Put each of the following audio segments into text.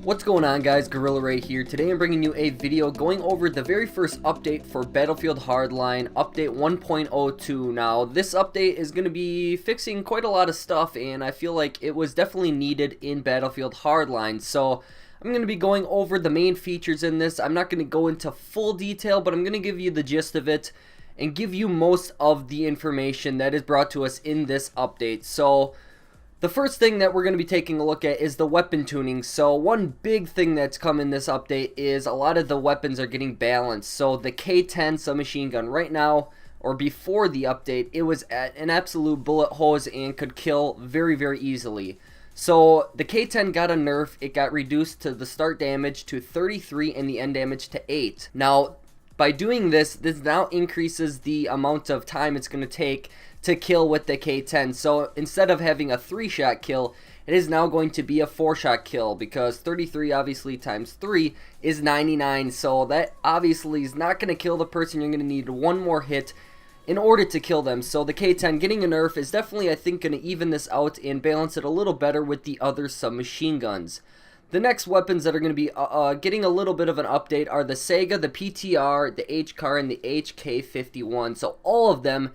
What's going on, guys? Gorilla Ray here. Today I'm bringing you a video going over the very first update for Battlefield Hardline, update 1.02. Now, this update is going to be fixing quite a lot of stuff, and I feel like it was definitely needed in Battlefield Hardline. So, I'm going to be going over the main features in this. I'm not going to go into full detail, but I'm going to give you the gist of it and give you most of the information that is brought to us in this update. So, the first thing that we're going to be taking a look at is the weapon tuning. So one big thing that's come in this update is a lot of the weapons are getting balanced. So the K10 submachine gun right now, or before the update, it was at an absolute bullet hose and could kill very, very easily. So the K10 got a nerf. It got reduced to the start damage to 33 and the end damage to 8. Now, by doing this, this now increases the amount of time it's going to take to kill with the K10. So instead of having a 3-shot kill, it is now going to be a 4-shot kill, because 33 obviously times 3 is 99. So that obviously is not going to kill the person. You're going to need one more hit in order to kill them. So the K10 getting a nerf is definitely, I think, going to even this out and balance it a little better with the other submachine guns. The next weapons that are going to be getting a little bit of an update are the Sega, the PTR, the HCAR, and the HK51. So all of them,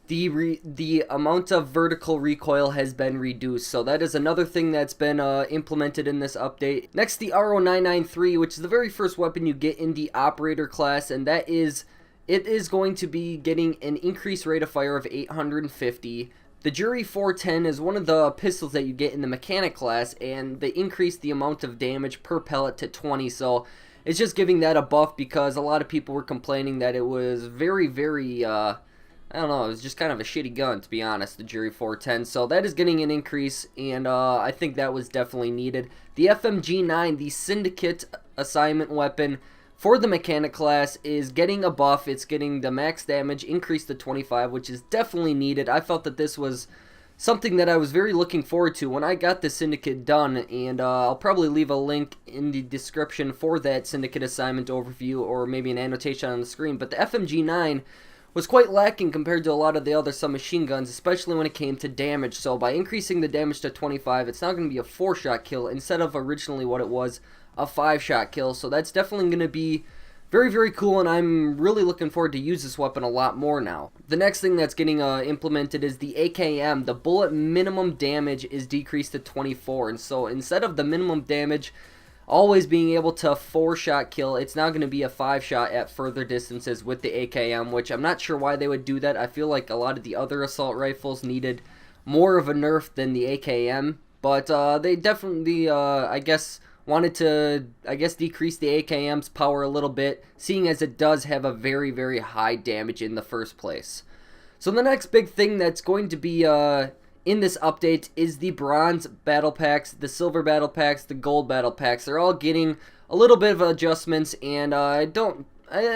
the amount of vertical recoil has been reduced. So that is another thing that's been implemented in this update. Next, the RO993, which is the very first weapon you get in the operator class, and it is going to be getting an increased rate of fire of 850. The Jury 410 is one of the pistols that you get in the mechanic class, and they increased the amount of damage per pellet to 20. So it's just giving that a buff, because a lot of people were complaining that it was very, very I don't know, it was just kind of a shitty gun, to be honest, the Jury 410. So that is getting an increase, and I think that was definitely needed. The FMG9, the Syndicate assignment weapon for the mechanic class, is getting a buff. It's getting the max damage increased to 25, which is definitely needed. I felt that this was something that I was very looking forward to when I got the Syndicate done, and I'll probably leave a link in the description for that Syndicate assignment overview, or maybe an annotation on the screen. But the FMG9 was quite lacking compared to a lot of the other submachine guns, especially when it came to damage. So by increasing the damage to 25, it's now going to be a 4-shot kill instead of originally what it was, a 5-shot kill. So that's definitely going to be very, very cool, and I'm really looking forward to use this weapon a lot more now. The next thing that's getting implemented is the AKM. The bullet minimum damage is decreased to 24, and so instead of the minimum damage always being able to 4-shot kill, it's now going to be a 5-shot at further distances with the AKM, which I'm not sure why they would do that. I feel like a lot of the other assault rifles needed more of a nerf than the AKM, but they definitely, I guess, wanted to, decrease the AKM's power a little bit, seeing as it does have a very, very high damage in the first place. So the next big thing that's going to be in this update is the bronze battle packs, the silver battle packs, the gold battle packs. They're all getting a little bit of adjustments, and I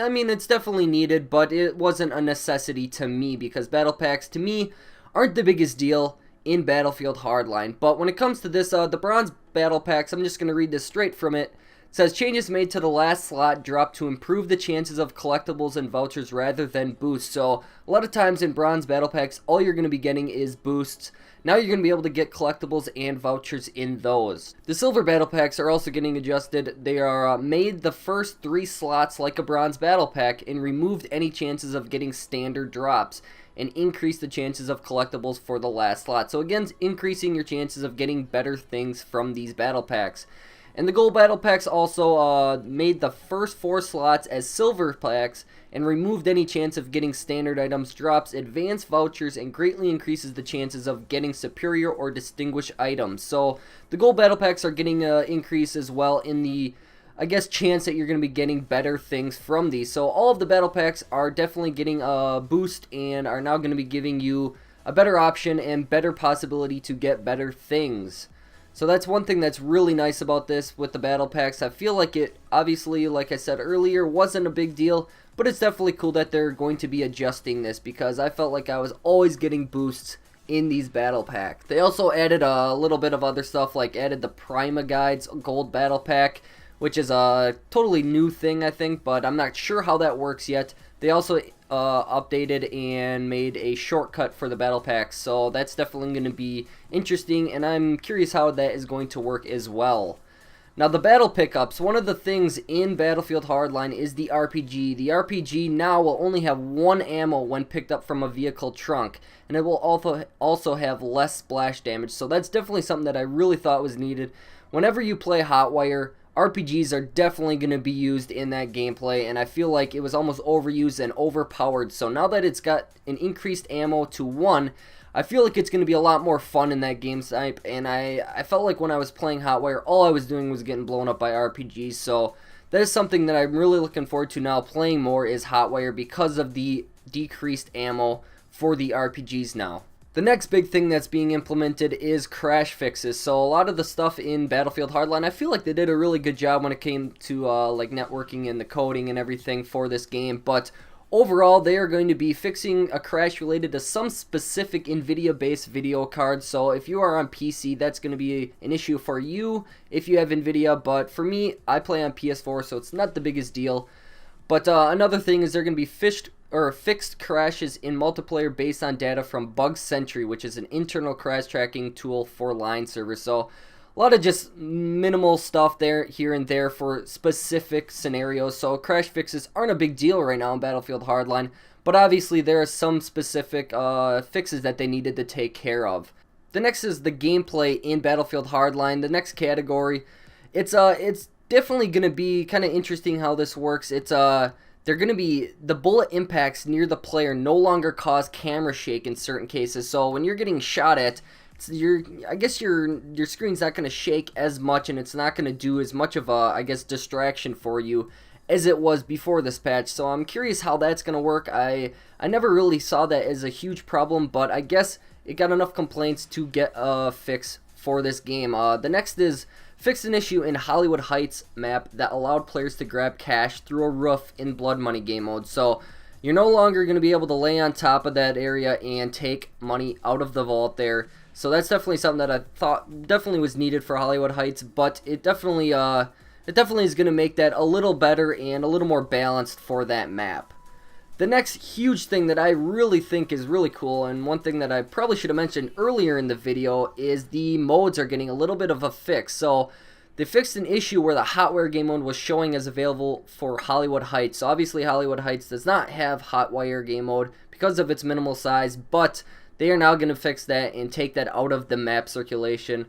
mean, it's definitely needed, but it wasn't a necessity to me, because battle packs, to me, aren't the biggest deal in Battlefield Hardline. But when it comes to this, the bronze battle packs, I'm just going to read this straight from it. It says, changes made to the last slot drop to improve the chances of collectibles and vouchers rather than boosts. So a lot of times in bronze battle packs, all you're going to be getting is boosts. Now you're going to be able to get collectibles and vouchers in those. The silver battle packs are also getting adjusted. They are made the first 3 slots like a bronze battle pack, and removed any chances of getting standard drops, and increase the chances of collectibles for the last slot. So again, increasing your chances of getting better things from these battle packs. And the gold battle packs also made the first 4 slots as silver packs, and removed any chance of getting standard items, drops, advanced vouchers, and greatly increases the chances of getting superior or distinguished items. So the gold battle packs are getting an increase as well in the, I guess, chance that you're going to be getting better things from these. So all of the battle packs are definitely getting a boost, and are now going to be giving you a better option and better possibility to get better things. So that's one thing that's really nice about this with the battle packs. I feel like it, obviously, like I said earlier, wasn't a big deal, but it's definitely cool that they're going to be adjusting this, because I felt like I was always getting boosts in these battle packs. They also added a little bit of other stuff, like added the Prima Guides Gold Battle Pack, which is a totally new thing, I think, but I'm not sure how that works yet. They also updated and made a shortcut for the battle packs, so that's definitely going to be interesting, and I'm curious how that is going to work as well. Now the battle pickups, one of the things in Battlefield Hardline is the RPG. The RPG now will only have 1 ammo when picked up from a vehicle trunk, and it will also have less splash damage, so that's definitely something that I really thought was needed. Whenever you play Hotwire, RPGs are definitely going to be used in that gameplay, and I feel like it was almost overused and overpowered, so now that it's got an increased ammo to 1, I feel like it's going to be a lot more fun in that game type, and I felt like when I was playing Hotwire, all I was doing was getting blown up by RPGs, so that is something that I'm really looking forward to now playing more is Hotwire because of the decreased ammo for the RPGs now. The next big thing that's being implemented is crash fixes. So a lot of the stuff in Battlefield Hardline, I feel like they did a really good job when it came to like networking and the coding and everything for this game, but overall, they are going to be fixing a crash related to some specific NVIDIA-based video card. So if you are on PC, that's going to be an issue for you if you have NVIDIA. But for me, I play on PS4, so it's not the biggest deal. But another thing is they're going to be fixed crashes in multiplayer based on data from Bug Sentry, which is an internal crash tracking tool for line servers. So a lot of just minimal stuff there, here and there for specific scenarios. So crash fixes aren't a big deal right now in Battlefield Hardline, but obviously there are some specific fixes that they needed to take care of. The next is the gameplay in Battlefield Hardline. The next category, it's definitely going to be kind of interesting how this works. They're going to be, the bullet impacts near the player no longer cause camera shake in certain cases. So when you're getting shot at, I guess your screen's not going to shake as much, and it's not going to do as much of a, I guess, distraction for you as it was before this patch. So I'm curious how that's going to work. I never really saw that as a huge problem, but I guess it got enough complaints to get a fix for this game. The next is fixed an issue in Hollywood Heights map that allowed players to grab cash through a roof in Blood Money game mode. So you're no longer going to be able to lay on top of that area and take money out of the vault there. So that's definitely something that I thought definitely was needed for Hollywood Heights, but it definitely is going to make that a little better and a little more balanced for that map. The next huge thing that I really think is really cool, and one thing that I probably should have mentioned earlier in the video, is the modes are getting a little bit of a fix. So they fixed an issue where the Hotwire game mode was showing as available for Hollywood Heights. So obviously Hollywood Heights does not have Hotwire game mode because of its minimal size, but they are now going to fix that and take that out of the map circulation.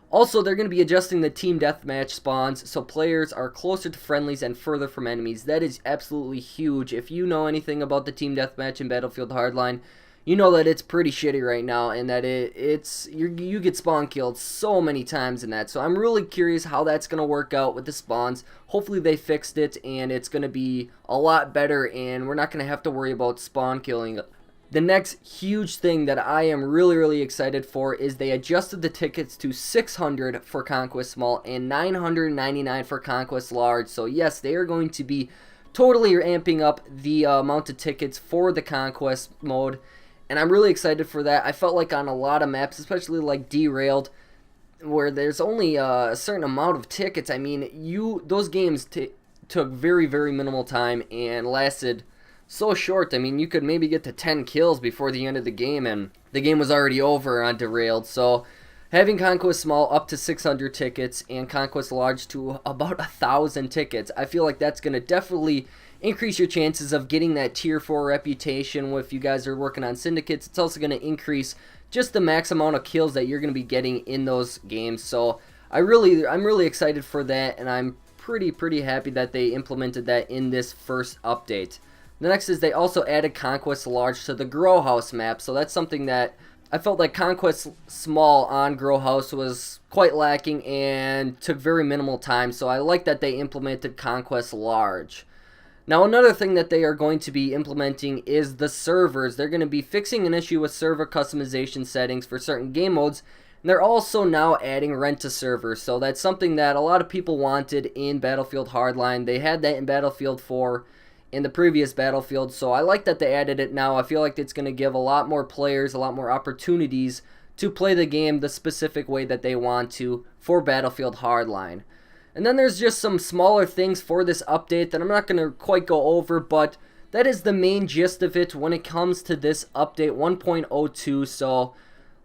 Also, they're going to be adjusting the team deathmatch spawns so players are closer to friendlies and further from enemies. That is absolutely huge. If you know anything about the team deathmatch in Battlefield Hardline, you know that it's pretty shitty right now, and that you get spawn killed so many times in that. So I'm really curious how that's going to work out with the spawns. Hopefully they fixed it and it's going to be a lot better, and we're not going to have to worry about spawn killing. The next huge thing that I am really excited for is they adjusted the tickets to 600 for Conquest Small and 999 for Conquest Large. So yes, they are going to be totally amping up the amount of tickets for the Conquest mode, and I'm really excited for that. I felt like on a lot of maps, especially like Derailed, where there's only a certain amount of tickets, I mean, those games took very minimal time and lasted so short. I mean, you could maybe get to 10 kills before the end of the game, and the game was already over on Derailed. So having Conquest Small up to 600 tickets and Conquest Large to about 1,000 tickets, I feel like that's going to definitely increase your chances of getting that tier 4 reputation if you guys are working on syndicates. It's also going to increase just the max amount of kills that you're going to be getting in those games. So I'm really excited for that, and I'm pretty happy that they implemented that in this first update. The next is they also added Conquest Large to the Grow House map, so that's something that I felt like Conquest Small on Grow House was quite lacking and took very minimal time, so I like that they implemented Conquest Large. Now another thing that they are going to be implementing is the servers. They're going to be fixing an issue with server customization settings for certain game modes, and they're also now adding rent-to-server, so that's something that a lot of people wanted in Battlefield Hardline. They had that in Battlefield 4. In the previous Battlefield, so I like that they added it now. I feel like it's going to give a lot more players a lot more opportunities to play the game the specific way that they want to for Battlefield Hardline. And then there's just some smaller things for this update that I'm not going to quite go over, but that is the main gist of it when it comes to this update 1.02. So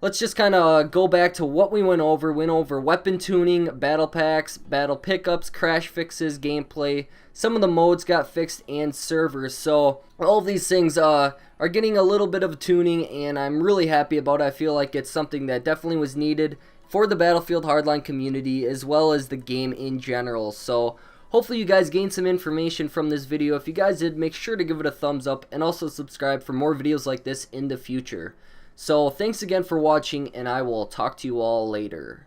let's just kind of go back to what we went over. Went over weapon tuning, battle packs, battle pickups, crash fixes, gameplay. Some of the modes got fixed and servers. So all of these things are getting a little bit of tuning, and I'm really happy about it. I feel like it's something that definitely was needed for the Battlefield Hardline community as well as the game in general. So hopefully you guys gained some information from this video. If you guys did, make sure to give it a thumbs up and also subscribe for more videos like this in the future. So thanks again for watching, and I will talk to you all later.